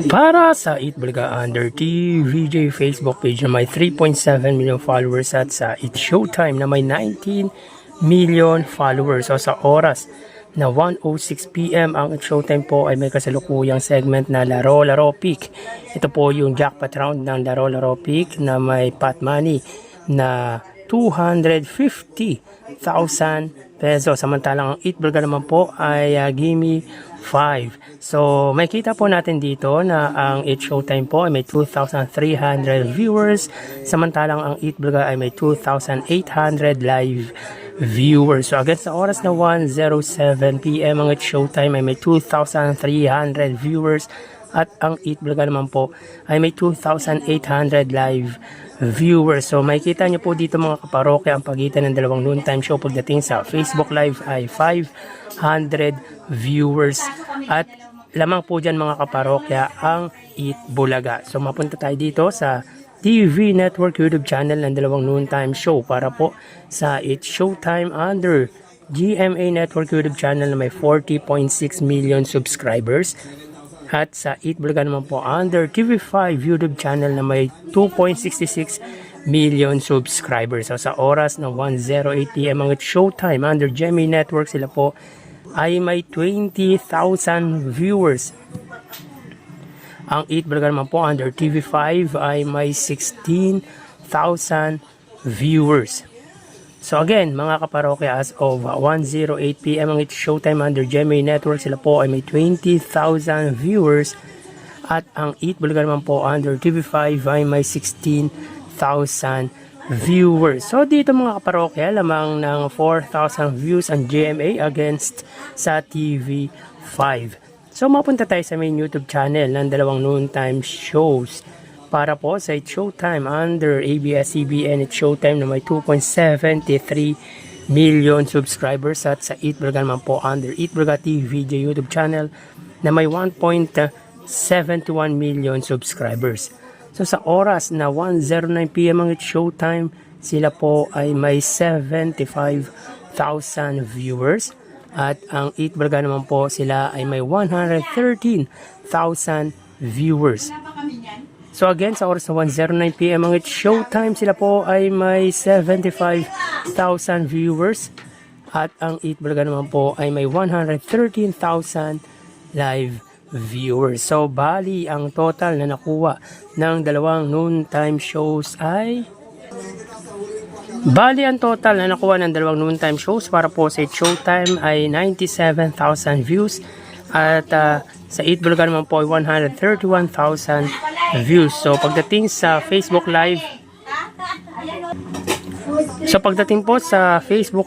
Para sa Eat Bulaga Under TVJ Facebook page na may 3.7 million followers at sa It's Showtime na may 19 million followers. So sa oras na 1:06 PM ang It's Showtime po ay may kasalukuyang segment na Laro Pick. Ito po yung jackpot round ng Laro Pick na may pot money na 250,000 pesos. Samantalang ang Eat Bulaga naman po ay gimme 5. So, may kita po natin dito na ang It's Showtime po ay may 2,300 viewers. Samantalang ang Eat Bulaga ay may 2,800 live viewers. So, again sa oras na 1:07 PM ang It's Showtime ay may 2,300 viewers. At ang Eat Bulaga naman po ay may 2,800 live viewers. So makikita nyo po dito mga kaparokya ang pagitan ng dalawang noontime show pagdating sa Facebook Live ay 500 viewers. At lamang po dyan mga kaparokya ang Eat Bulaga. So mapunta tayo dito sa TV Network YouTube channel ng dalawang noontime show para po sa It's Showtime under GMA Network YouTube channel na may 40.6 million subscribers. At sa Eat Bulaga naman po under TV5 YouTube channel na may 2.66 million subscribers. So sa oras ng 1:08 PM ang It's Showtime under GMA Network sila po ay may 20,000 viewers. Ang Eat Bulaga naman po under TV5 ay may 16,000 viewers. So again, mga kaparokya, as of 1:08 PM ang It's Showtime under GMA Network, sila po ay may 20,000 viewers. At ang Eat Bulaga naman po under TV5 ay may 16,000 viewers. So dito mga kaparokya, lamang ng 4,000 views ang GMA against sa TV5. So mapunta tayo sa main YouTube channel ng dalawang noontime shows. Para po sa It's Showtime under ABS-CBN It's Showtime na may 2.73 million subscribers at sa Eat Bulaga naman po under Eat Bulaga TVJ YouTube channel na may 1.71 million subscribers. So sa oras na 1:09 PM ang It's Showtime, sila po ay may 75,000 viewers at ang Eat Bulaga naman po sila ay may 113,000 viewers. So again, sa oras na 1:09 PM ang It's Showtime, sila po ay may 75,000 viewers. At ang Eat Bulaga naman po ay may 113,000 live viewers. So bali, ang total na nakuha ng dalawang noontime shows ay... Bali, ang total na nakuha ng dalawang noontime shows para po sa It's Showtime ay 97,000 views. At sa Eat Bulaga naman po ay 131,000 views. So pagdating sa Facebook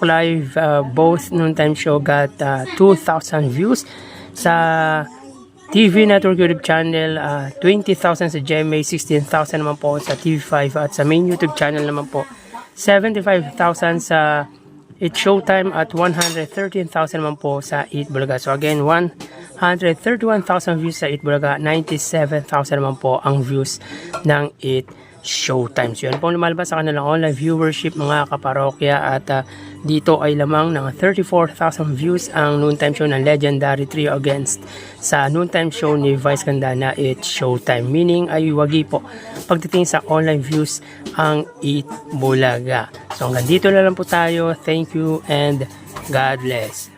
Live, both noontime show got 2,000 views. Sa TV Network YouTube channel, 20,000 sa GMA, 16,000 naman po sa TV5 at sa main YouTube channel naman po 75,000 sa It's Showtime at 113,000 naman po sa Eat Bulaga. So again, 131,000 views sa Eat Bulaga, 97,000 naman po ang views ng Eat Showtime. So yan po lumalabas sa kanilang online viewership mga kaparokya at dito ay lamang ng 34,000 views ang noontime show ng Legendary Trio against sa noontime show ni Vice Ganda na It's Showtime. Meaning ay wagi po pagdating sa online views ang Eat Bulaga. So hanggang dito na lang po tayo. Thank you and God bless.